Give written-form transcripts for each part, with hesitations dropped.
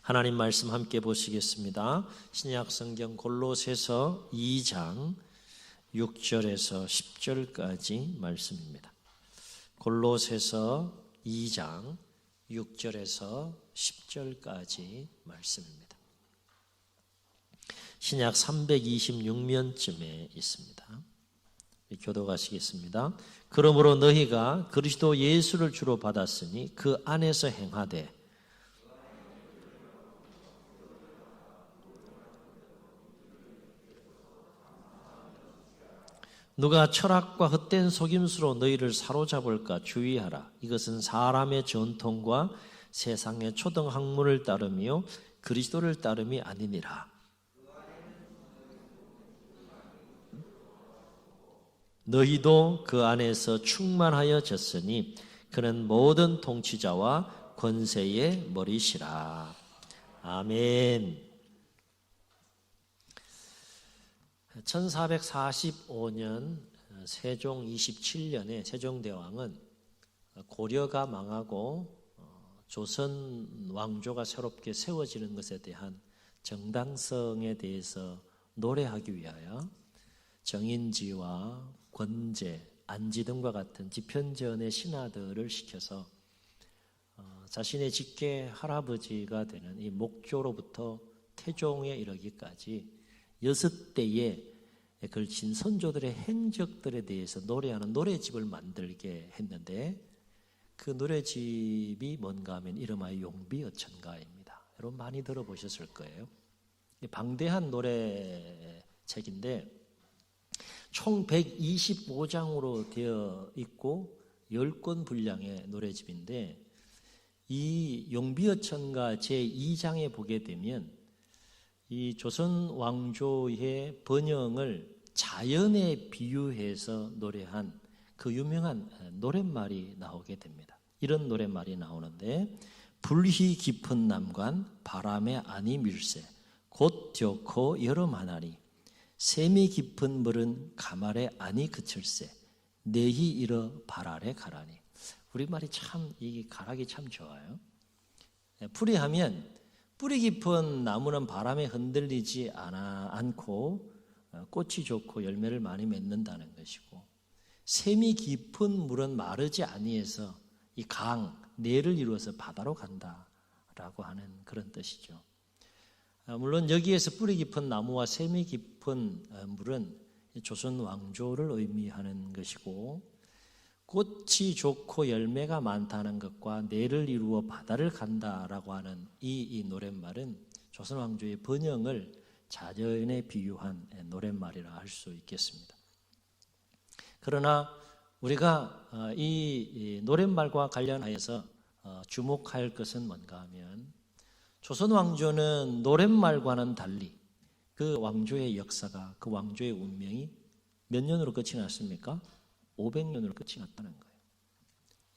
하나님 말씀 함께 보시겠습니다. 신약 성경 골로새서 2장 6절에서 10절까지 말씀입니다. 골로새서 2장 6절에서 10절까지 말씀입니다. 신약 326면쯤에 있습니다. 교독하시겠습니다. 그러므로 너희가 그리스도 예수를 주로 받았으니 그 안에서 행하되 누가 철학과 헛된 속임수로 너희를 사로잡을까 주의하라. 이것은 사람의 전통과 세상의 초등학문을 따르며 그리스도를 따름이 아니니라. 너희도 그 안에서 충만하여졌으니 그는 모든 통치자와 권세의 머리시라. 아멘. 1445년 세종 27년에 세종대왕은 고려가 망하고 조선 왕조가 새롭게 세워지는 것에 대한 정당성에 대해서 노래하기 위하여 정인지와 권제, 안지 등과 같은 지편전의 신하들을 시켜서 자신의 직계 할아버지가 되는 이 목조로부터 태종에 이르기까지 6대에 걸친 선조들의 행적들에 대해서 노래하는 노래집을 만들게 했는데 그 노래집이 뭔가 하면 이름하여 용비어천가입니다. 여러분 많이 들어보셨을 거예요. 방대한 노래책인데 총 125장으로 되어 있고 10권 분량의 노래집인데 이 용비어천가 제2장에 보게 되면 이 조선 왕조의 번영을 자연에 비유해서 노래한 그 유명한 노랫말이 나오게 됩니다. 이런 노랫말이 나오는데 불희 깊은 남관 바람에 아니 밀새 곧 좋고 여름하나니 샘이 깊은 물은 가말에 아니 그칠새 내히 이르 발 아래 가라니. 우리말이 참 이 가락이 참 좋아요. 풀이하면 뿌리 깊은 나무는 바람에 흔들리지 않고 꽃이 좋고 열매를 많이 맺는다는 것이고 샘이 깊은 물은 마르지 아니해서 이 강, 내를 이루어서 바다로 간다라고 하는 그런 뜻이죠. 물론 여기에서 뿌리 깊은 나무와 샘이 깊은 물은 조선 왕조를 의미하는 것이고 꽃이 좋고 열매가 많다는 것과 내를 이루어 바다를 간다라고 하는 이 노랫말은 조선 왕조의 번영을 자연에 비유한 노랫말이라 할 수 있겠습니다. 그러나 우리가 이 노랫말과 관련하여서 주목할 것은 뭔가 하면 조선 왕조는 노랫말과는 달리 그 왕조의 역사가 그 왕조의 운명이 몇 년으로 끝이 났습니까? 500년으로 끝이 났다는 거예요.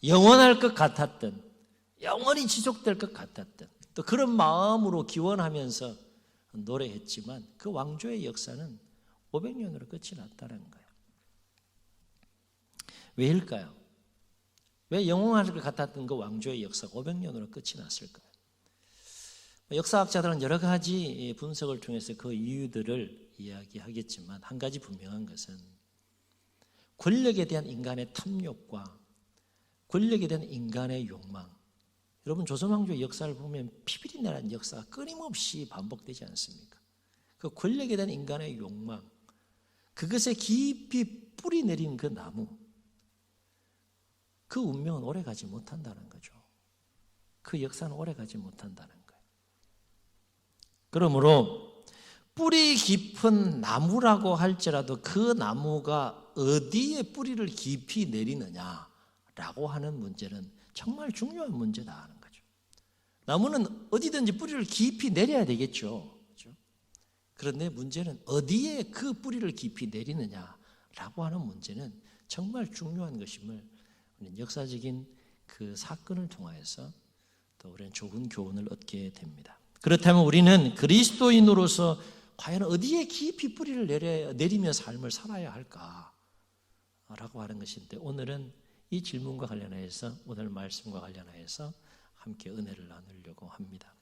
영원할 것 같았던, 영원히 지속될 것 같았던, 또 그런 마음으로 기원하면서 노래했지만 그 왕조의 역사는 500년으로 끝이 났다는 거예요. 왜일까요? 왜 영원할 것 같았던 그 왕조의 역사가 500년으로 끝이 났을까요? 역사학자들은 여러 가지 분석을 통해서 그 이유들을 이야기하겠지만 한 가지 분명한 것은 권력에 대한 인간의 탐욕과 권력에 대한 인간의 욕망. 여러분 조선 왕조의 역사를 보면 피비린내라는 역사가 끊임없이 반복되지 않습니까? 그 권력에 대한 인간의 욕망, 그것에 깊이 뿌리 내린 그 나무, 그 운명은 오래가지 못한다는 거죠. 그 역사는 오래가지 못한다는 거예요. 그러므로 뿌리 깊은 나무라고 할지라도 그 나무가 어디에 뿌리를 깊이 내리느냐라고 하는 문제는 정말 중요한 문제다 하는 거죠. 나무는 어디든지 뿌리를 깊이 내려야 되겠죠. 그렇죠? 그런데 문제는 어디에 그 뿌리를 깊이 내리느냐라고 하는 문제는 정말 중요한 것임을 우리는 역사적인 그 사건을 통하여서 또 우리는 좋은 교훈을 얻게 됩니다. 그렇다면 우리는 그리스도인으로서 과연 어디에 깊이 뿌리를 내리며 삶을 살아야 할까라고 하는 것인데 오늘은 이 질문과 관련해서 오늘 말씀과 관련해서 함께 은혜를 나누려고 합니다.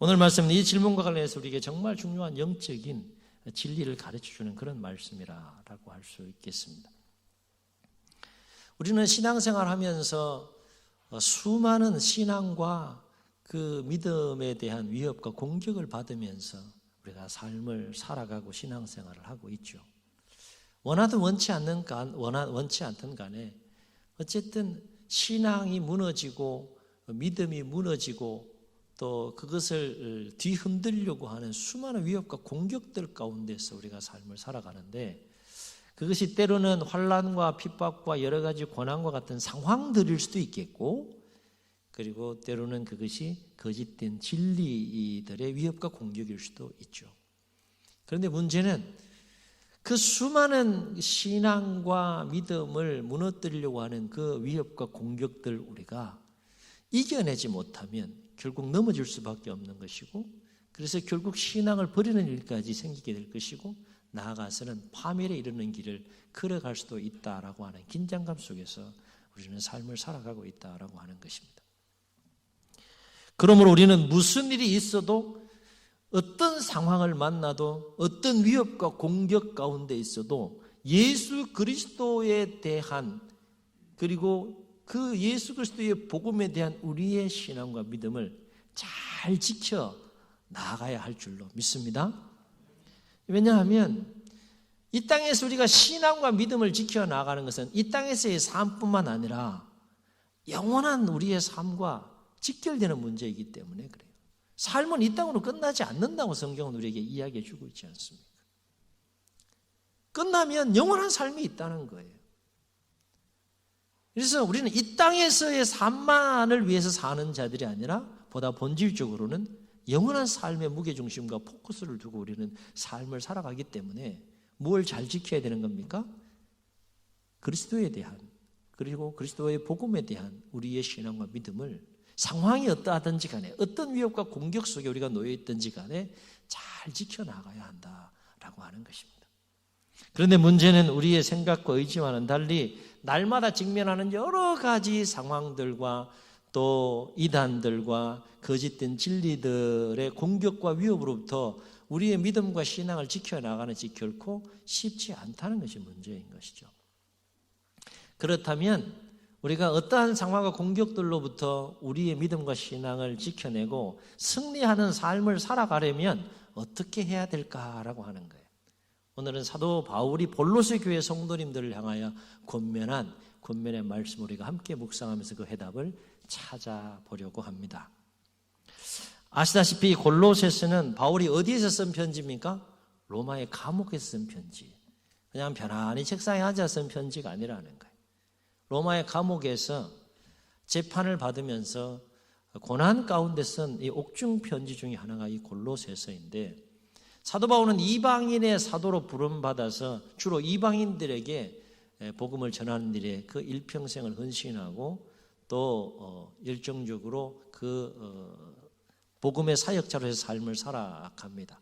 오늘 말씀은 이 질문과 관련해서 우리에게 정말 중요한 영적인 진리를 가르쳐주는 그런 말씀이라고 할 수 있겠습니다. 우리는 신앙생활 하면서 수많은 신앙과 그 믿음에 대한 위협과 공격을 받으면서 우리가 삶을 살아가고 신앙생활을 하고 있죠. 원하든 원치 않든 간에 어쨌든 신앙이 무너지고 믿음이 무너지고 또 그것을 뒤흔들려고 하는 수많은 위협과 공격들 가운데서 우리가 삶을 살아가는데, 그것이 때로는 환난과 핍박과 여러 가지 고난과 같은 상황들일 수도 있겠고, 그리고 때로는 그것이 거짓된 진리들의 위협과 공격일 수도 있죠. 그런데 문제는 그 수많은 신앙과 믿음을 무너뜨리려고 하는 그 위협과 공격들 우리가 이겨내지 못하면 결국 넘어질 수밖에 없는 것이고, 그래서 결국 신앙을 버리는 일까지 생기게 될 것이고, 나아가서는 파멸에 이르는 길을 걸어갈 수도 있다라고 하는 긴장감 속에서 우리는 삶을 살아가고 있다라고 하는 것입니다. 그러므로 우리는 무슨 일이 있어도, 어떤 상황을 만나도, 어떤 위협과 공격 가운데 있어도 예수 그리스도에 대한, 그리고 그 예수 그리스도의 복음에 대한 우리의 신앙과 믿음을 잘 지켜 나아가야 할 줄로 믿습니다. 왜냐하면 이 땅에서 우리가 신앙과 믿음을 지켜 나가는 것은 이 땅에서의 삶뿐만 아니라 영원한 우리의 삶과 직결되는 문제이기 때문에 그래요. 삶은 이 땅으로 끝나지 않는다고 성경은 우리에게 이야기해 주고 있지 않습니까? 끝나면 영원한 삶이 있다는 거예요. 그래서 우리는 이 땅에서의 삶만을 위해서 사는 자들이 아니라 보다 본질적으로는 영원한 삶의 무게중심과 포커스를 두고 우리는 삶을 살아가기 때문에 뭘 잘 지켜야 되는 겁니까? 그리스도에 대한, 그리고 그리스도의 복음에 대한 우리의 신앙과 믿음을 상황이 어떠하든지 간에, 어떤 위협과 공격 속에 우리가 놓여 있든지 간에 잘 지켜나가야 한다라고 하는 것입니다. 그런데 문제는 우리의 생각과 의지와는 달리 날마다 직면하는 여러 가지 상황들과 또 이단들과 거짓된 진리들의 공격과 위협으로부터 우리의 믿음과 신앙을 지켜나가는 것이 결코 쉽지 않다는 것이 문제인 것이죠. 그렇다면 우리가 어떠한 상황과 공격들로부터 우리의 믿음과 신앙을 지켜내고 승리하는 삶을 살아가려면 어떻게 해야 될까라고 하는 거예요. 오늘은 사도 바울이 볼로새 교회 성도님들을 향하여 권면의 말씀을 우리가 함께 묵상하면서 그 해답을 찾아보려고 합니다. 아시다시피 골로새서는 바울이 어디에서 쓴 편지입니까? 로마의 감옥에서 쓴 편지. 그냥 편안히 책상에 앉아서 쓴 편지가 아니라는 거예요. 로마의 감옥에서 재판을 받으면서 고난 가운데 쓴 이 옥중 편지 중에 하나가 이 골로새서인데, 사도 바울은 이방인의 사도로 부름받아서 주로 이방인들에게 복음을 전하는 일에 그 일평생을 헌신하고 또 열정적으로 그 복음의 사역자로서 삶을 살아갑니다.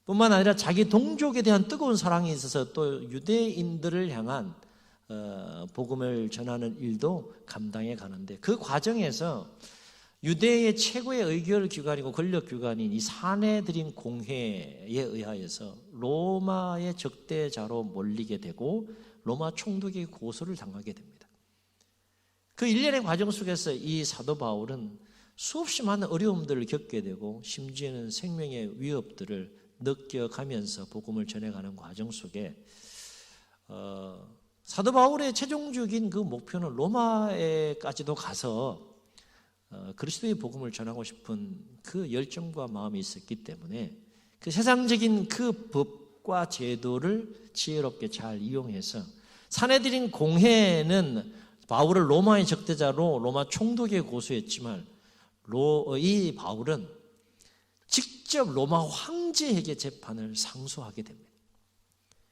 뿐만 아니라 자기 동족에 대한 뜨거운 사랑이 있어서 또 유대인들을 향한 복음을 전하는 일도 감당해 가는데, 그 과정에서 유대의 최고의 의결 기관이고 권력 기관인 이 사내들인 공회에 의하여서 로마의 적대자로 몰리게 되고 로마 총독의 고소를 당하게 됩니다. 그 일련의 과정 속에서 이 사도 바울은 수없이 많은 어려움들을 겪게 되고 심지어는 생명의 위협들을 느껴가면서 복음을 전해가는 과정 속에 사도 바울의 최종적인 그 목표는 로마에까지도 가서 그리스도의 복음을 전하고 싶은 그 열정과 마음이 있었기 때문에 그 세상적인 그 법과 제도를 지혜롭게 잘 이용해서 사내들인 공회는 바울을 로마의 적대자로 로마 총독에 고소했지만 이 바울은 직접 로마 황제에게 재판을 상소하게 됩니다.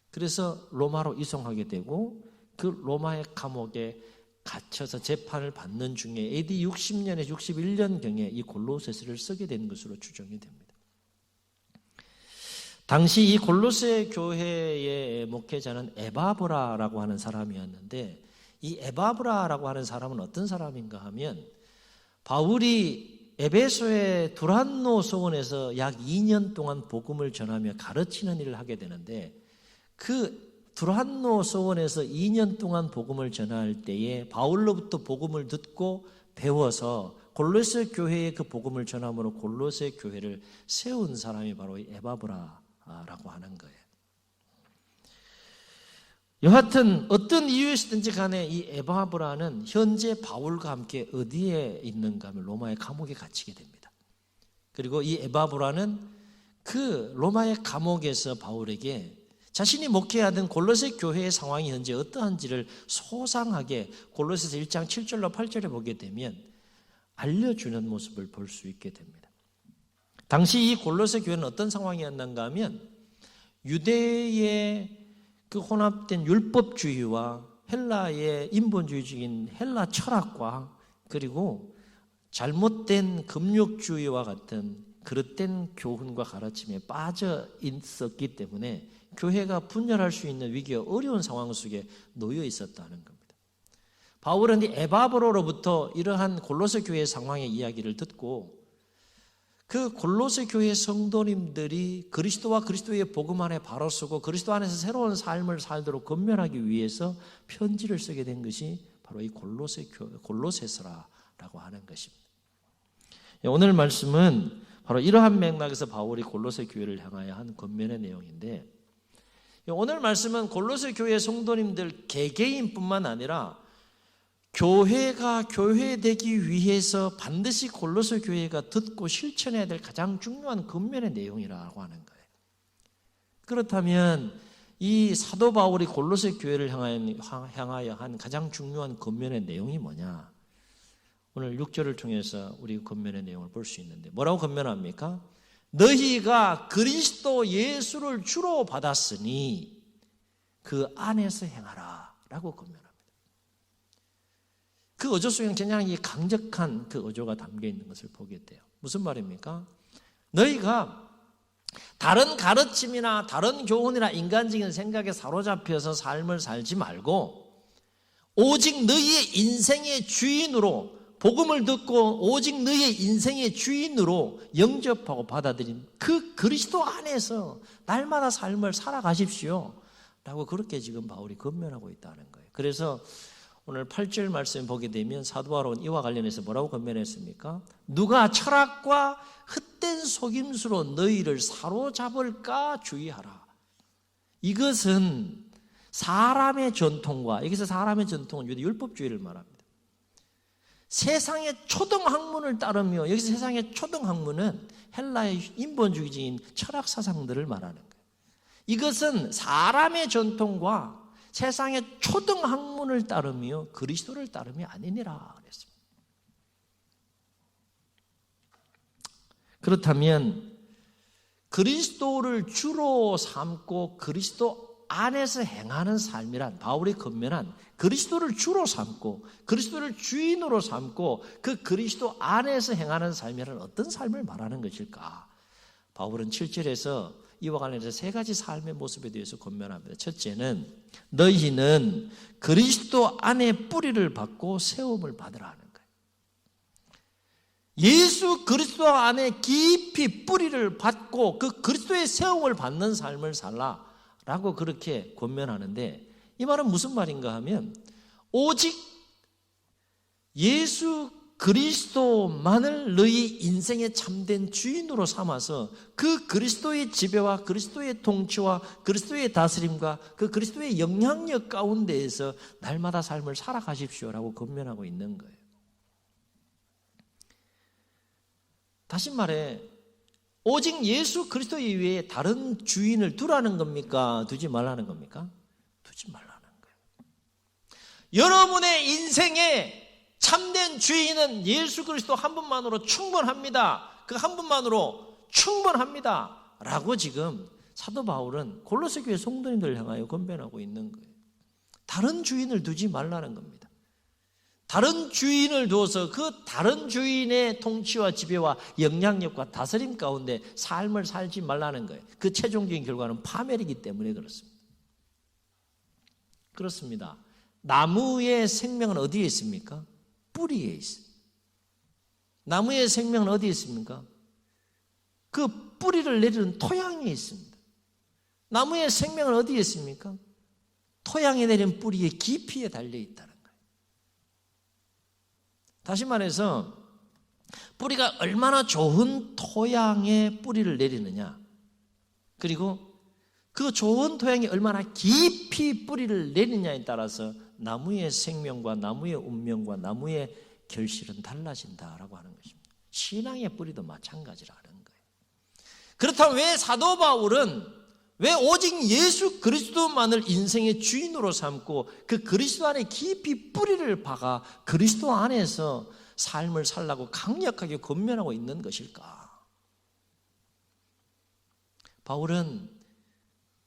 그래서 로마로 이송하게 되고 그 로마의 감옥에 갇혀서 재판을 받는 중에 AD 60년에서 61년경에 이 골로새서를 쓰게 된 것으로 추정이 됩니다. 당시 이 골로새 교회의 목회자는 에바브라라고 하는 사람이었는데, 이 에바브라라고 하는 사람은 어떤 사람인가 하면 바울이 에베소의 두란노 소원에서 약 2년 동안 복음을 전하며 가르치는 일을 하게 되는데, 그 두란노 소원에서 2년 동안 복음을 전할 때에 바울로부터 복음을 듣고 배워서 골로새 교회에 그 복음을 전함으로 골로새 교회를 세운 사람이 바로 에바브라라고 하는 거예요. 여하튼 어떤 이유였든지 간에 이 에바브라는 현재 바울과 함께 어디에 있는가 하면 로마의 감옥에 갇히게 됩니다. 그리고 이 에바브라는 그 로마의 감옥에서 바울에게 자신이 목회하던 골로새 교회의 상황이 현재 어떠한지를 소상하게 골로새서 1장 7절로 8절에 보게 되면 알려주는 모습을 볼 수 있게 됩니다. 당시 이 골로새 교회는 어떤 상황이었는가 하면 유대의 그 혼합된 율법주의와 헬라의 인본주의적인 헬라 철학과 그리고 잘못된 금욕주의와 같은 그릇된 교훈과 가르침에 빠져 있었기 때문에 교회가 분열할 수 있는 위기와 어려운 상황 속에 놓여 있었다는 겁니다. 바울은 이 에바브로로부터 이러한 골로새 교회의 상황의 이야기를 듣고 그 골로새 교회 성도님들이 그리스도와 그리스도의 복음 안에 바로 서고 그리스도 안에서 새로운 삶을 살도록 건면하기 위해서 편지를 쓰게 된 것이 바로 이 골로새서라고 하는 것입니다. 오늘 말씀은 바로 이러한 맥락에서 바울이 골로새 교회를 향하여 한 권면의 내용인데, 오늘 말씀은 골로새 교회 성도님들 개개인뿐만 아니라 교회가 교회되기 위해서 반드시 골로새 교회가 듣고 실천해야 될 가장 중요한 권면의 내용이라고 하는 거예요. 그렇다면 이 사도 바울이 골로새 교회를 향하여 한 가장 중요한 권면의 내용이 뭐냐? 오늘 6절을 통해서 우리 권면의 내용을 볼 수 있는데, 뭐라고 권면합니까? 너희가 그리스도 예수를 주로 받았으니 그 안에서 행하라 라고 권면합니다. 그 어조 속에는 굉장히 강력한 그 어조가 담겨 있는 것을 보게 돼요. 무슨 말입니까? 너희가 다른 가르침이나 다른 교훈이나 인간적인 생각에 사로잡혀서 삶을 살지 말고 오직 너희의 인생의 주인으로, 복음을 듣고 오직 너희의 인생의 주인으로 영접하고 받아들인 그 그리스도 안에서 날마다 삶을 살아가십시오 라고 그렇게 지금 바울이 권면하고 있다는 거예요. 그래서 오늘 8절 말씀 보게 되면 사도 바울은 이와 관련해서 뭐라고 권면했습니까? 누가 철학과 헛된 속임수로 너희를 사로잡을까 주의하라. 이것은 사람의 전통과, 여기서 사람의 전통은 유대 율법주의를 말합니다. 세상의 초등학문을 따르며, 여기서 세상의 초등학문은 헬라의 인본주의적인 철학 사상들을 말하는 거예요. 이것은 사람의 전통과 세상의 초등학문을 따르며 그리스도를 따름이 아니니라 그랬습니다. 그렇다면 그리스도를 주로 삼고 그리스도 안에서 행하는 삶이란, 바울이 권면한 그리스도를 주로 삼고 그리스도를 주인으로 삼고 그 그리스도 안에서 행하는 삶이란 어떤 삶을 말하는 것일까? 바울은 7절에서 이와 관련해서 세 가지 삶의 모습에 대해서 권면합니다. 첫째는 너희는 그리스도 안에 뿌리를 받고 세움을 받으라 하는 거예요. 예수 그리스도 안에 깊이 뿌리를 받고 그 그리스도의 세움을 받는 삶을 살라라고 그렇게 권면하는데, 이 말은 무슨 말인가 하면 오직 예수 그리스도만을 너희 인생의 참된 주인으로 삼아서 그 그리스도의 지배와 그리스도의 통치와 그리스도의 다스림과 그 그리스도의 영향력 가운데에서 날마다 삶을 살아가십시오라고 권면하고 있는 거예요. 다시 말해 오직 예수 그리스도 이외에 다른 주인을 두라는 겁니까? 두지 말라는 겁니까? 두지 말라는 거예요. 여러분의 인생에 참된 주인은 예수 그리스도 한 분만으로 충분합니다. 그 한 분만으로 충분합니다 라고 지금 사도 바울은 골로새 교회 성도님들을 향하여 권면하고 있는 거예요. 다른 주인을 두지 말라는 겁니다. 다른 주인을 두어서 그 다른 주인의 통치와 지배와 영향력과 다스림 가운데 삶을 살지 말라는 거예요. 그 최종적인 결과는 파멸이기 때문에 그렇습니다. 그렇습니다. 나무의 생명은 어디에 있습니까? 뿌리에 있습니다. 나무의 생명은 어디에 있습니까? 그 뿌리를 내리는 토양에 있습니다. 나무의 생명은 어디에 있습니까? 토양에 내린 뿌리의 깊이에 달려 있다는 거예요. 다시 말해서 뿌리가 얼마나 좋은 토양에 뿌리를 내리느냐, 그리고 그 좋은 토양이 얼마나 깊이 뿌리를 내리느냐에 따라서 나무의 생명과 나무의 운명과 나무의 결실은 달라진다라고 하는 것입니다. 신앙의 뿌리도 마찬가지라는 거예요. 그렇다면 왜 사도 바울은 왜 오직 예수 그리스도만을 인생의 주인으로 삼고 그 그리스도 안에 깊이 뿌리를 박아 그리스도 안에서 삶을 살라고 강력하게 권면하고 있는 것일까? 바울은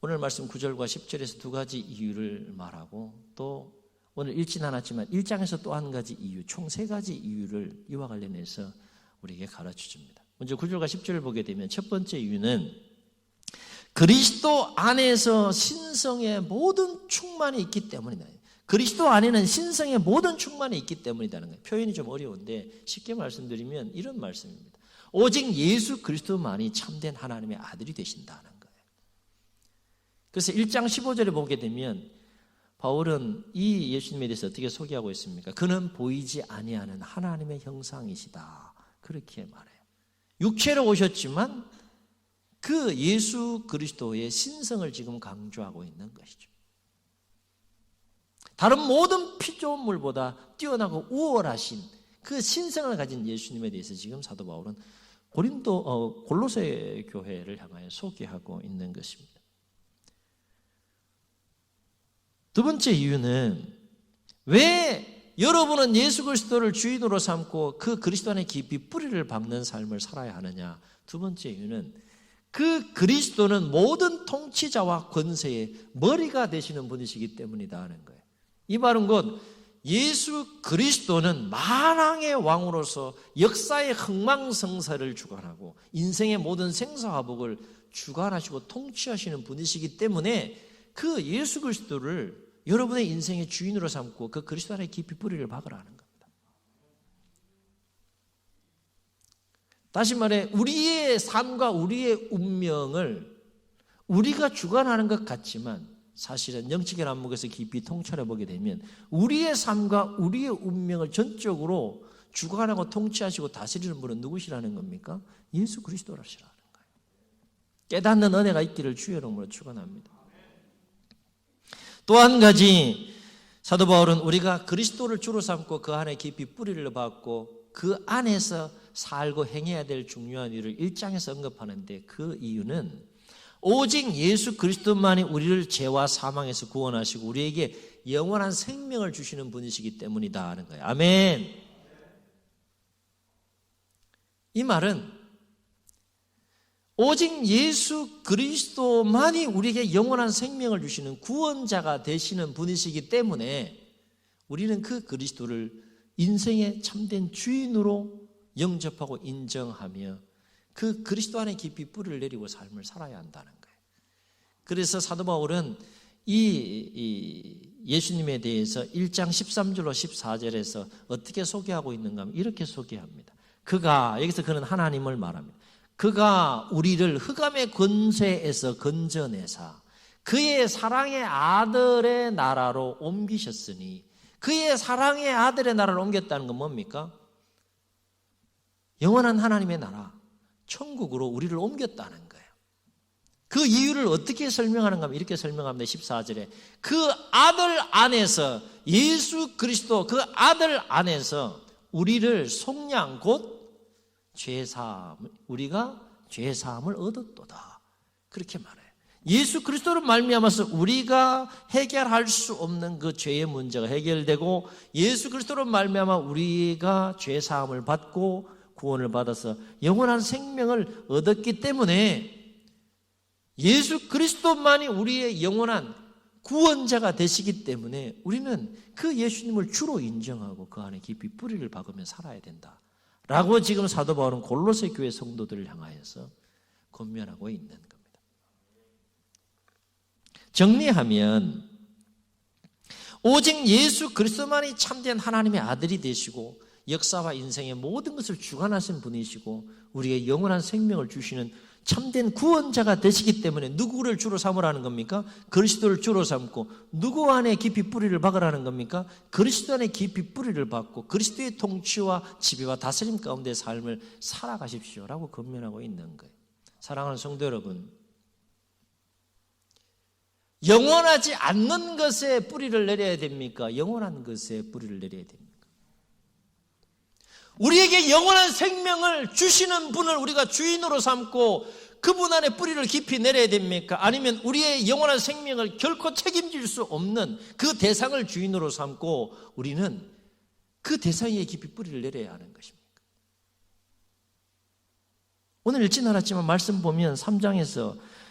오늘 말씀 9절과 10절에서 두 가지 이유를 말하고, 또 오늘 읽진 않았지만 1장에서 또 한 가지 이유, 총 세 가지 이유를 이와 관련해서 우리에게 가르쳐줍니다. 먼저 9절과 10절을 보게 되면 첫 번째 이유는 그리스도 안에서 신성의 모든 충만이 있기 때문이다. 그리스도 안에는 신성의 모든 충만이 있기 때문이라는 거예요. 표현이 좀 어려운데 쉽게 말씀드리면 이런 말씀입니다. 오직 예수 그리스도만이 참된 하나님의 아들이 되신다는 거예요. 그래서 1장 15절에 보게 되면 바울은 이 예수님에 대해서 어떻게 소개하고 있습니까? 그는 보이지 아니하는 하나님의 형상이시다, 그렇게 말해요. 육체로 오셨지만 그 예수 그리스도의 신성을 지금 강조하고 있는 것이죠. 다른 모든 피조물보다 뛰어나고 우월하신 그 신성을 가진 예수님에 대해서 지금 사도 바울은 골로새 교회를 향하여 소개하고 있는 것입니다. 두 번째 이유는 왜 여러분은 예수 그리스도를 주인으로 삼고 그 그리스도 안에 깊이 뿌리를 박는 삶을 살아야 하느냐? 두 번째 이유는 그 그리스도는 모든 통치자와 권세의 머리가 되시는 분이시기 때문이다 하는 거예요. 이 말은 곧 예수 그리스도는 만왕의 왕으로서 역사의 흥망성쇠를 주관하고 인생의 모든 생사화복을 주관하시고 통치하시는 분이시기 때문에 그 예수 그리스도를 여러분의 인생의 주인으로 삼고 그 그리스도 안에 깊이 뿌리를 박으라는 겁니다. 다시 말해 우리의 삶과 우리의 운명을 우리가 주관하는 것 같지만 사실은 영적인 안목에서 깊이 통찰해 보게 되면 우리의 삶과 우리의 운명을 전적으로 주관하고 통치하시고 다스리는 분은 누구시라는 겁니까? 예수 그리스도라시라는 거예요. 깨닫는 은혜가 있기를 주의 이름으로 축원합니다. 또 한 가지, 사도 바울은 우리가 그리스도를 주로 삼고 그 안에 깊이 뿌리를 박고 그 안에서 살고 행해야 될 중요한 일을 1장에서 언급하는데, 그 이유는 오직 예수 그리스도만이 우리를 죄와 사망에서 구원하시고 우리에게 영원한 생명을 주시는 분이시기 때문이다 하는 거예요. 아멘. 이 말은 오직 예수 그리스도만이 우리에게 영원한 생명을 주시는 구원자가 되시는 분이시기 때문에 우리는 그 그리스도를 인생의 참된 주인으로 영접하고 인정하며 그 그리스도 안에 깊이 뿌리를 내리고 삶을 살아야 한다는 거예요. 그래서 사도 바울은 이 예수님에 대해서 1장 13절로 14절에서 어떻게 소개하고 있는가 하면 이렇게 소개합니다. 여기서 그는 하나님을 말합니다. 그가 우리를 흑암의 권세에서 건져내사 그의 사랑의 아들의 나라로 옮기셨으니, 그의 사랑의 아들의 나라로 옮겼다는 건 뭡니까? 영원한 하나님의 나라, 천국으로 우리를 옮겼다는 거예요. 그 이유를 어떻게 설명하는가 하면 이렇게 설명합니다. 14절에 그 아들 안에서, 예수 그리스도 그 아들 안에서 우리를 속량 곧 우리가 죄사함을 얻었도다, 그렇게 말해요. 예수 그리스도로 말미암아서 우리가 해결할 수 없는 그 죄의 문제가 해결되고, 예수 그리스도로 말미암아 우리가 죄사함을 받고 구원을 받아서 영원한 생명을 얻었기 때문에 예수 그리스도만이 우리의 영원한 구원자가 되시기 때문에 우리는 그 예수님을 주로 인정하고 그 안에 깊이 뿌리를 박으며 살아야 된다 라고 지금 사도 바울은 골로새 교회 성도들을 향하여서 권면하고 있는 겁니다. 정리하면 오직 예수 그리스도만이 참된 하나님의 아들이 되시고 역사와 인생의 모든 것을 주관하신 분이시고 우리의 영원한 생명을 주시는 참된 구원자가 되시기 때문에 누구를 주로 삼으라는 겁니까? 그리스도를 주로 삼고 누구 안에 깊이 뿌리를 박으라는 겁니까? 그리스도 안에 깊이 뿌리를 박고 그리스도의 통치와 지배와 다스림 가운데 삶을 살아가십시오라고 권면하고 있는 거예요. 사랑하는 성도 여러분, 영원하지 않는 것에 뿌리를 내려야 됩니까? 영원한 것에 뿌리를 내려야 됩니까? 우리에게 영원한 생명을 주시는 분을 우리가 주인으로 삼고 그분 안에 뿌리를 깊이 내려야 됩니까? 아니면 우리의 영원한 생명을 결코 책임질 수 없는 그 대상을 주인으로 삼고 우리는 그 대상에 깊이 뿌리를 내려야 하는 것입니까? 오늘 읽진 않았지만 말씀 보면 3장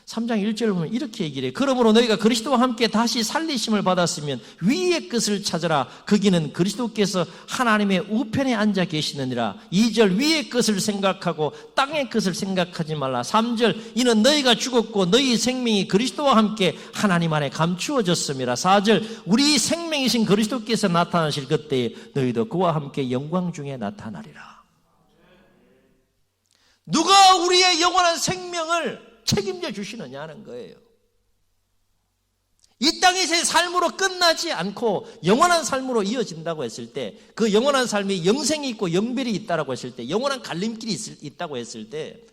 1절을 보면 이렇게 얘기를 해요. 그러므로 너희가 그리스도와 함께 다시 살리심을 받았으면 위의 것을 찾으라. 거기는 그리스도께서 하나님의 우편에 앉아 계시느니라. 2절 위의 것을 생각하고 땅의 것을 생각하지 말라. 3절 이는 너희가 죽었고 너희 생명이 그리스도와 함께 하나님 안에 감추어졌음이라. 4절 우리 생명이신 그리스도께서 나타나실 그때에 너희도 그와 함께 영광 중에 나타나리라. 누가 우리의 영원한 생명을 책임져 주시느냐는 거예요. 이 땅에서의 삶으로 끝나지 않고 영원한 삶으로 이어진다고 했을 때, 그 영원한 삶이 영생이 있고 영별이 있다고 했을 때, 영원한 갈림길이 있다고 했을 때,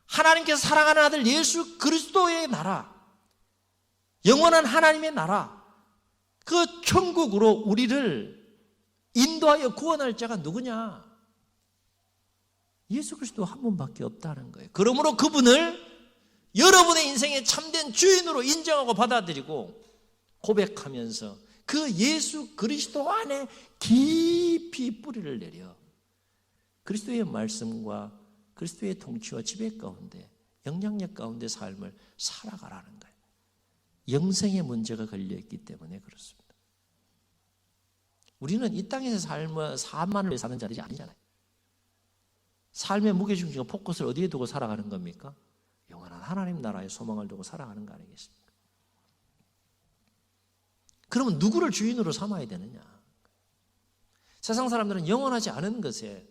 하나님께서 사랑하는 아들 예수 그리스도의 나라, 영원한 하나님의 나라, 그 천국으로 우리를 인도하여 구원할 자가 누구냐? 예수 그리스도 한 분밖에 없다는 거예요. 그러므로 그분을 여러분의 인생의 참된 주인으로 인정하고 받아들이고 고백하면서 그 예수 그리스도 안에 깊이 뿌리를 내려 그리스도의 말씀과 그리스도의 통치와 지배 가운데 영향력 가운데 삶을 살아가라는 거예요. 영생의 문제가 걸려있기 때문에 그렇습니다. 우리는 이 땅에서 삶만을 위해 사는 자들이 아니잖아요. 삶의 무게중심과 포커스를 어디에 두고 살아가는 겁니까? 영원한 하나님 나라의 소망을 두고 살아가는 거 아니겠습니까? 그러면 누구를 주인으로 삼아야 되느냐? 세상 사람들은 영원하지 않은 것에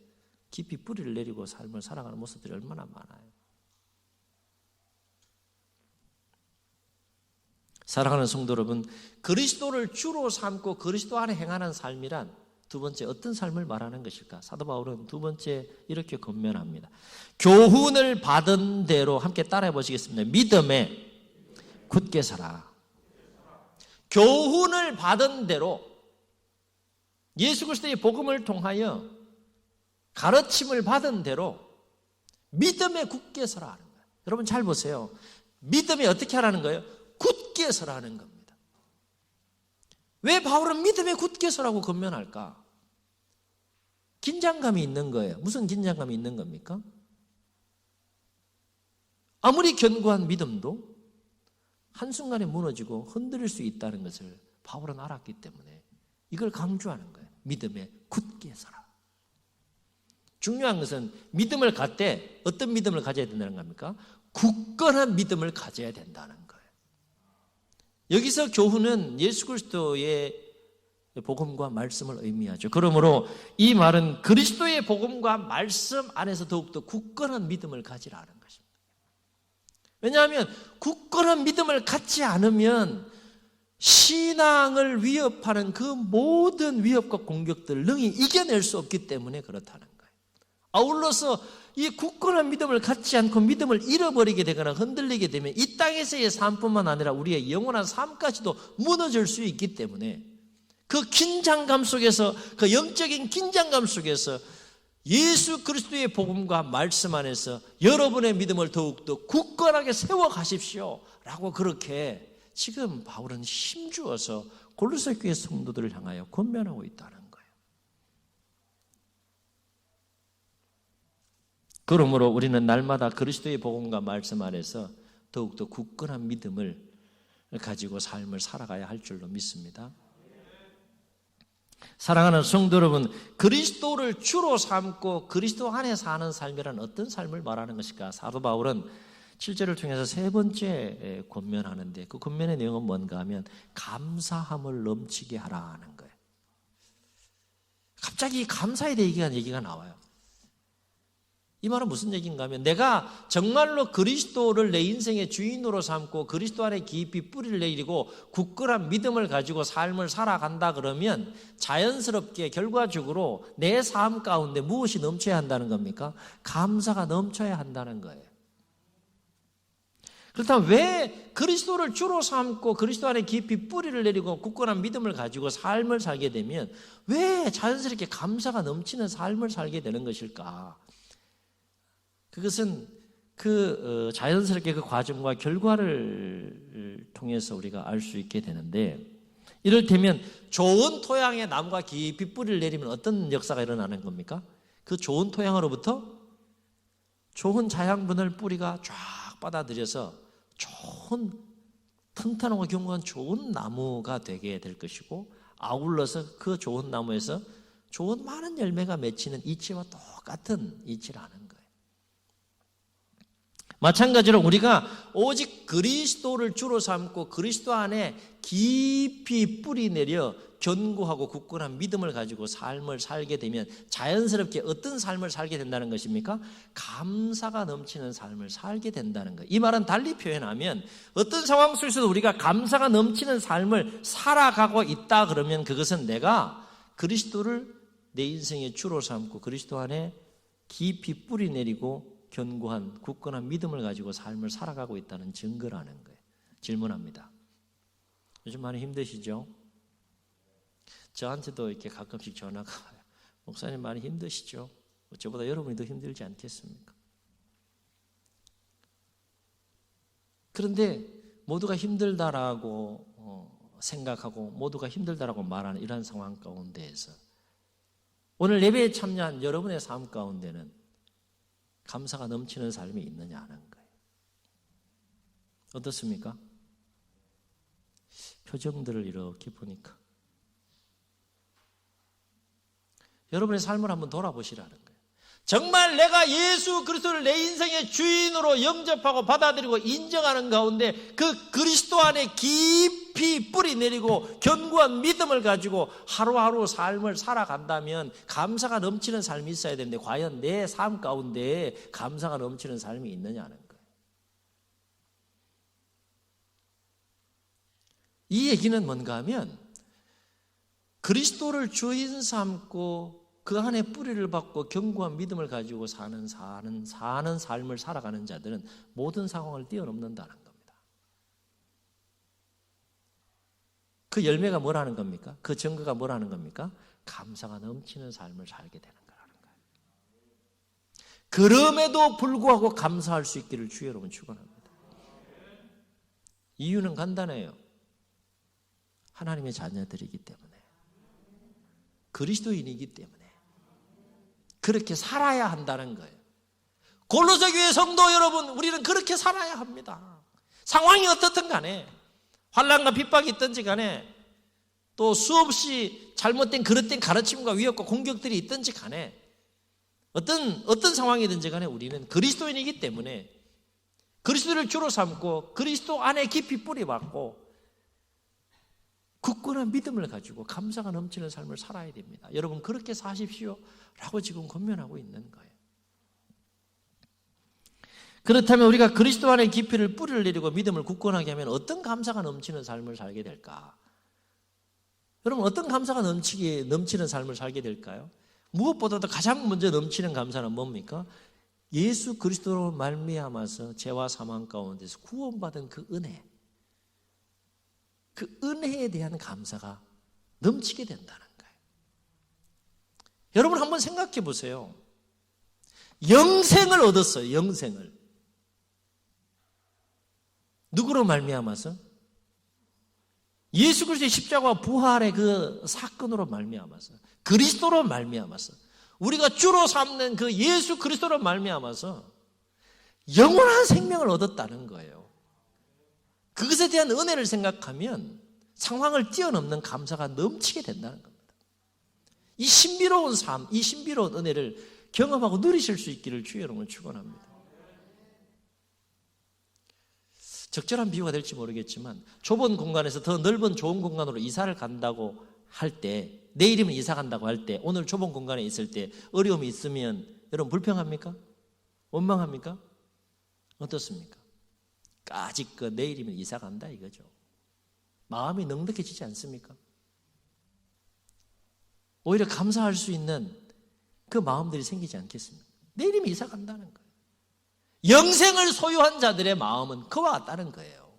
깊이 뿌리를 내리고 삶을 살아가는 모습들이 얼마나 많아요. 사랑하는 성도 여러분, 그리스도를 주로 삼고 그리스도 안에 행하는 삶이란 두 번째 어떤 삶을 말하는 것일까? 사도 바울은 두 번째 이렇게 권면합니다. 교훈을 받은 대로 함께 따라해 보시겠습니다. 믿음에 굳게 서라. 교훈을 받은 대로 예수 그리스도의 복음을 통하여 가르침을 받은 대로 믿음에 굳게 서라 하는 거예요. 여러분 잘 보세요. 믿음에 어떻게 하라는 거예요? 굳게 서라는 겁니다. 왜 바울은 믿음에 굳게 서라고 권면할까? 긴장감이 있는 거예요. 무슨 긴장감이 있는 겁니까? 아무리 견고한 믿음도 한순간에 무너지고 흔들릴 수 있다는 것을 바울은 알았기 때문에 이걸 강조하는 거예요. 믿음에 굳게 서라. 중요한 것은 믿음을 갖되 어떤 믿음을 가져야 된다는 겁니까? 굳건한 믿음을 가져야 된다는 거예요. 여기서 교훈은 예수 그리스도의 복음과 말씀을 의미하죠. 그러므로 이 말은 그리스도의 복음과 말씀 안에서 더욱더 굳건한 믿음을 가지라는 것입니다. 왜냐하면 굳건한 믿음을 갖지 않으면 신앙을 위협하는 그 모든 위협과 공격들을 능히 이겨낼 수 없기 때문에 그렇다는 거예요. 아울러서 이 굳건한 믿음을 갖지 않고 믿음을 잃어버리게 되거나 흔들리게 되면 이 땅에서의 삶뿐만 아니라 우리의 영원한 삶까지도 무너질 수 있기 때문에 그 긴장감 속에서, 그 영적인 긴장감 속에서 예수 그리스도의 복음과 말씀 안에서 여러분의 믿음을 더욱더 굳건하게 세워가십시오 라고 그렇게 지금 바울은 힘주어서 골로새 교회 성도들을 향하여 권면하고 있다는 거예요. 그러므로 우리는 날마다 그리스도의 복음과 말씀 안에서 더욱더 굳건한 믿음을 가지고 삶을 살아가야 할 줄로 믿습니다. 사랑하는 성도 여러분, 그리스도를 주로 삼고 그리스도 안에 사는 삶이란 어떤 삶을 말하는 것일까? 사도 바울은 7절을 통해서 세 번째 권면하는데 그 권면의 내용은 뭔가 하면 감사함을 넘치게 하라 하는 거예요. 갑자기 감사에 대한 얘기가 나와요. 이 말은 무슨 얘기인가 하면 내가 정말로 그리스도를 내 인생의 주인으로 삼고 그리스도 안에 깊이 뿌리를 내리고 굳건한 믿음을 가지고 삶을 살아간다 그러면 자연스럽게 결과적으로 내 삶 가운데 무엇이 넘쳐야 한다는 겁니까? 감사가 넘쳐야 한다는 거예요. 그렇다면 왜 그리스도를 주로 삼고 그리스도 안에 깊이 뿌리를 내리고 굳건한 믿음을 가지고 삶을 살게 되면 왜 자연스럽게 감사가 넘치는 삶을 살게 되는 것일까? 그것은 자연스럽게 그 과정과 결과를 통해서 우리가 알 수 있게 되는데, 이를테면 좋은 토양에 나무가 깊이 뿌리를 내리면 어떤 역사가 일어나는 겁니까? 그 좋은 토양으로부터 좋은 자양분을 뿌리가 쫙 받아들여서 좋은 튼튼하고 견고한 좋은 나무가 되게 될 것이고, 아울러서 그 좋은 나무에서 좋은 많은 열매가 맺히는 이치와 똑같은 이치를 하는 거예요. 마찬가지로 우리가 오직 그리스도를 주로 삼고 그리스도 안에 깊이 뿌리 내려 견고하고 굳건한 믿음을 가지고 삶을 살게 되면 자연스럽게 어떤 삶을 살게 된다는 것입니까? 감사가 넘치는 삶을 살게 된다는 거예요. 이 말은 달리 표현하면 어떤 상황 속에서도 우리가 감사가 넘치는 삶을 살아가고 있다 그러면 그것은 내가 그리스도를 내 인생의 주로 삼고 그리스도 안에 깊이 뿌리 내리고 견고한 굳건한 믿음을 가지고 삶을 살아가고 있다는 증거라는 거예요. 질문합니다. 요즘 많이 힘드시죠? 저한테도 이렇게 가끔씩 전화가 와요. 목사님 많이 힘드시죠? 저보다 여러분이 더 힘들지 않겠습니까? 그런데 모두가 힘들다라고 생각하고 모두가 힘들다라고 말하는 이런 상황 가운데에서 오늘 예배에 참여한 여러분의 삶 가운데는 감사가 넘치는 삶이 있느냐 하는 거예요. 어떻습니까? 표정들을 이렇게 보니까 여러분의 삶을 한번 돌아보시라는 거예요. 정말 내가 예수 그리스도를 내 인생의 주인으로 영접하고 받아들이고 인정하는 가운데 그 그리스도 안에 깊이 뿌리 내리고 견고한 믿음을 가지고 하루하루 삶을 살아간다면 감사가 넘치는 삶이 있어야 되는데 과연 내 삶 가운데 감사가 넘치는 삶이 있느냐는 거예요. 이 얘기는 뭔가 하면 그리스도를 주인 삼고 그 안에 뿌리를 받고 견고한 믿음을 가지고 사는 삶을 살아가는 자들은 모든 상황을 뛰어넘는다는 겁니다. 그 열매가 뭐라는 겁니까? 그 증거가 뭐라는 겁니까? 감사가 넘치는 삶을 살게 되는 거라는 거예요. 그럼에도 불구하고 감사할 수 있기를 주의 여러분 축원합니다. 이유는 간단해요. 하나님의 자녀들이기 때문에, 그리스도인이기 때문에 그렇게 살아야 한다는 거예요. 골로새 교회 성도 여러분, 우리는 그렇게 살아야 합니다. 상황이 어떻든 간에, 환난과 핍박이 있든지 간에, 또 수없이 잘못된 그릇된 가르침과 위협과 공격들이 있든지 간에, 어떤 상황이든지 간에 우리는 그리스도인이기 때문에 그리스도를 주로 삼고 그리스도 안에 깊이 뿌리박고 굳건한 믿음을 가지고 감사가 넘치는 삶을 살아야 됩니다. 여러분 그렇게 사십시오 라고 지금 권면하고 있는 거예요. 그렇다면 우리가 그리스도 안에 깊이를 뿌리를 내리고 믿음을 굳건하게 하면 어떤 감사가 넘치는 삶을 살게 될까? 여러분 어떤 감사가 넘치는 삶을 살게 될까요? 무엇보다도 가장 먼저 넘치는 감사는 뭡니까? 예수 그리스도로 말미암아서 죄와 사망 가운데서 구원받은 그 은혜, 그 은혜에 대한 감사가 넘치게 된다는 거예요. 여러분 한번 생각해 보세요. 영생을 얻었어요. 영생을. 누구로 말미암아서? 예수 그리스도의 십자가와 부활의 그 사건으로 말미암아서, 그리스도로 말미암아서, 우리가 주로 삼는 그 예수 그리스도로 말미암아서 영원한 생명을 얻었다는 거예요. 그것에 대한 은혜를 생각하면 상황을 뛰어넘는 감사가 넘치게 된다는 겁니다. 이 신비로운 삶, 이 신비로운 은혜를 경험하고 누리실 수 있기를 주의 여러분을 축원합니다. 적절한 비유가 될지 모르겠지만 좁은 공간에서 더 넓은 좋은 공간으로 이사를 간다고 할 때 내일이면 이사 간다고 할 때, 오늘 좁은 공간에 있을 때 어려움이 있으면 여러분 불평합니까? 원망합니까? 어떻습니까? 까짓거 내일이면 이사 간다 이거죠. 마음이 넉넉해지지 않습니까? 오히려 감사할 수 있는 그 마음들이 생기지 않겠습니까? 내일이면 이사 간다는 거예요. 영생을 소유한 자들의 마음은 그와 같다는 거예요.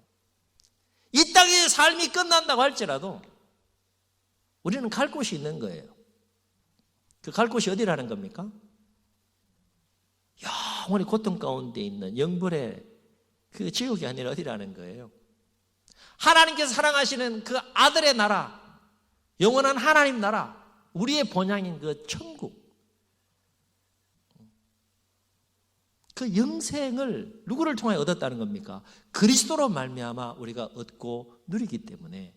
이 땅의 삶이 끝난다고 할지라도 우리는 갈 곳이 있는 거예요. 그 갈 곳이 어디라는 겁니까? 영원히 고통 가운데 있는 영벌의 그 지옥이 아니라 어디라는 거예요? 하나님께서 사랑하시는 그 아들의 나라, 영원한 하나님 나라, 우리의 본향인 그 천국, 그 영생을 누구를 통해 얻었다는 겁니까? 그리스도로 말미암아 우리가 얻고 누리기 때문에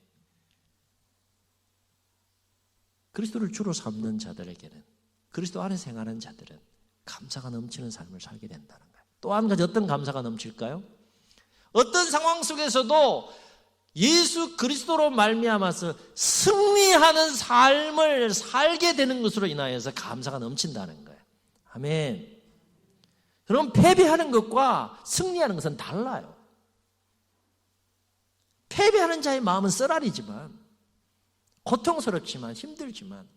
그리스도를 주로 삼는 자들에게는, 그리스도 안에 생활하는 자들은 감사가 넘치는 삶을 살게 된다는 거예요. 또 한 가지 어떤 감사가 넘칠까요? 어떤 상황 속에서도 예수 그리스도로 말미암아서 승리하는 삶을 살게 되는 것으로 인하여서 감사가 넘친다는 거예요. 아멘. 여러분, 패배하는 것과 승리하는 것은 달라요. 패배하는 자의 마음은 쓰라리지만, 고통스럽지만, 힘들지만,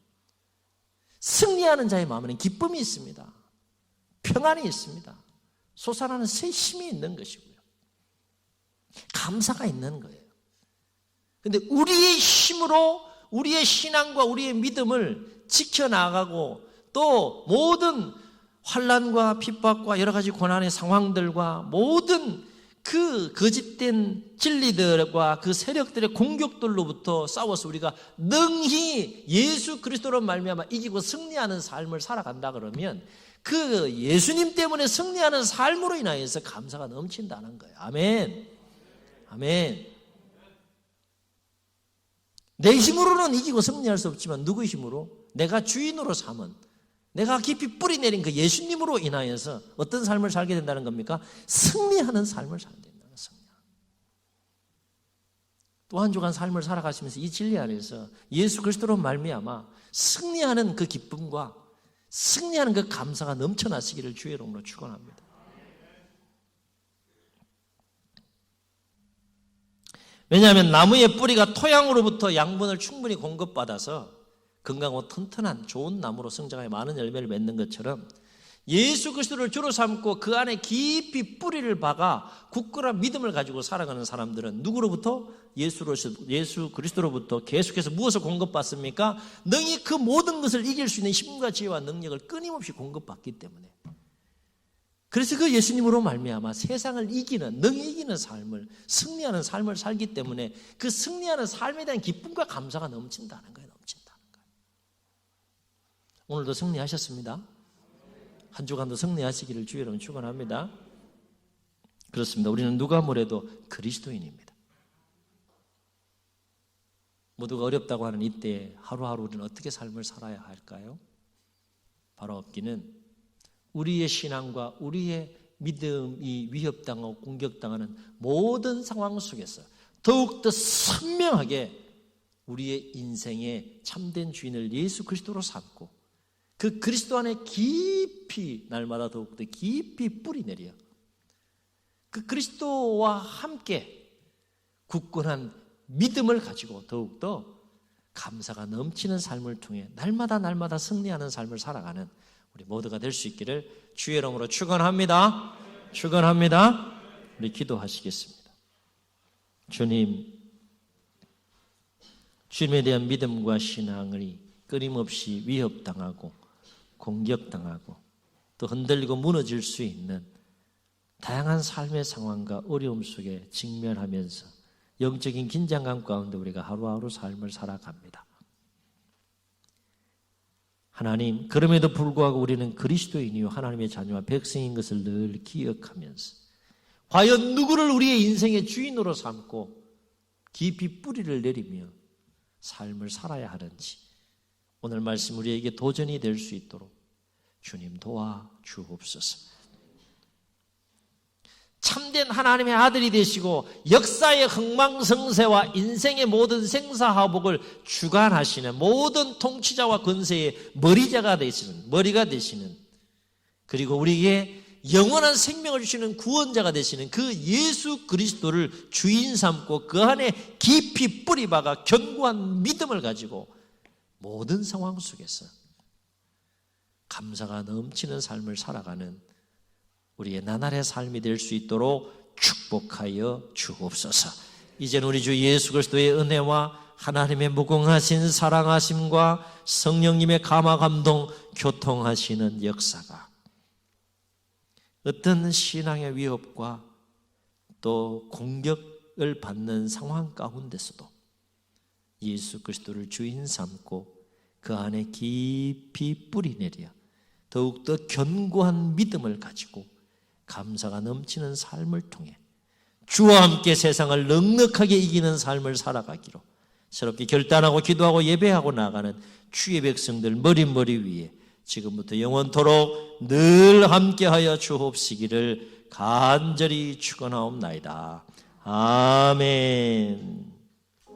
승리하는 자의 마음에는 기쁨이 있습니다. 평안이 있습니다. 솟아나는 새 힘이 있는 것이고요. 감사가 있는 거예요. 그런데 우리의 힘으로 우리의 신앙과 우리의 믿음을 지켜나가고 또 모든 환난과 핍박과 여러 가지 고난의 상황들과 모든 그 거짓된 진리들과 그 세력들의 공격들로부터 싸워서 우리가 능히 예수 그리스도로 말미암아 이기고 승리하는 삶을 살아간다 그러면 그 예수님 때문에 승리하는 삶으로 인하여서 감사가 넘친다는 거예요. 아멘. 아멘. 내 힘으로는 이기고 승리할 수 없지만 누구의 힘으로? 내가 주인으로 삼은, 내가 깊이 뿌리 내린 그 예수님으로 인하여서 어떤 삶을 살게 된다는 겁니까? 승리하는 삶을 살게 된다는 거예요. 또 한 주간 삶을 살아가시면서 이 진리 안에서 예수 그리스도로 말미암아 승리하는 그 기쁨과 승리하는 그 감사가 넘쳐나시기를 주의 이름으로 축원합니다. 왜냐하면 나무의 뿌리가 토양으로부터 양분을 충분히 공급받아서 건강하고 튼튼한 좋은 나무로 성장하여 많은 열매를 맺는 것처럼 예수 그리스도를 주로 삼고 그 안에 깊이 뿌리를 박아 굳건한 믿음을 가지고 살아가는 사람들은 누구로부터? 예수 그리스도로부터 계속해서 무엇을 공급받습니까? 능히 그 모든 것을 이길 수 있는 힘과 지혜와 능력을 끊임없이 공급받기 때문에, 그래서 그 예수님으로 말미암아 세상을 이기는, 능히 이기는 삶을, 승리하는 삶을 살기 때문에 그 승리하는 삶에 대한 기쁨과 감사가 넘친다는 거예요. 넘친다는 거예요. 오늘도 승리하셨습니다. 한 주간도 승리하시기를 주의 이름으로 축원합니다. 그렇습니다. 우리는 누가 뭐래도 그리스도인입니다. 모두가 어렵다고 하는 이때에 하루하루 우리는 어떻게 삶을 살아야 할까요? 바로 없기는 우리의 신앙과 우리의 믿음이 위협당하고 공격당하는 모든 상황 속에서 더욱더 선명하게 우리의 인생의 참된 주인을 예수 그리스도로 삼고 그 그리스도 안에 깊이 날마다 더욱더 깊이 뿌리 내려 그 그리스도와 함께 굳건한 믿음을 가지고 더욱더 감사가 넘치는 삶을 통해 날마다 승리하는 삶을 살아가는 우리 모두가 될 수 있기를 주의 이름으로 축원합니다. 축원합니다. 우리 기도하시겠습니다. 주님, 주님에 대한 믿음과 신앙을 끊임없이 위협당하고 공격당하고 또 흔들리고 무너질 수 있는 다양한 삶의 상황과 어려움 속에 직면하면서 영적인 긴장감 가운데 우리가 하루하루 삶을 살아갑니다. 하나님, 그럼에도 불구하고 우리는 그리스도인이요 하나님의 자녀와 백성인 것을 늘 기억하면서 과연 누구를 우리의 인생의 주인으로 삼고 깊이 뿌리를 내리며 삶을 살아야 하는지 오늘 말씀 우리에게 도전이 될 수 있도록 주님 도와주옵소서. 참된 하나님의 아들이 되시고 역사의 흥망성쇠와 인생의 모든 생사화복을 주관하시는 모든 통치자와 권세의 머리가 되시는 그리고 우리에게 영원한 생명을 주시는 구원자가 되시는 그 예수 그리스도를 주인 삼고 그 안에 깊이 뿌리박아 견고한 믿음을 가지고 모든 상황 속에서 감사가 넘치는 삶을 살아가는 우리의 나날의 삶이 될 수 있도록 축복하여 주옵소서. 이제는 우리 주 예수 그리스도의 은혜와 하나님의 무궁하신 사랑하심과 성령님의 감화 감동 교통하시는 역사가 어떤 신앙의 위협과 또 공격을 받는 상황 가운데서도 예수 그리스도를 주인 삼고 그 안에 깊이 뿌리내려 더욱더 견고한 믿음을 가지고 감사가 넘치는 삶을 통해 주와 함께 세상을 넉넉하게 이기는 삶을 살아가기로 새롭게 결단하고 기도하고 예배하고 나가는 주의 백성들 머리 위에 지금부터 영원토록 늘 함께하여 주옵시기를 간절히 축원하옵나이다. 아멘.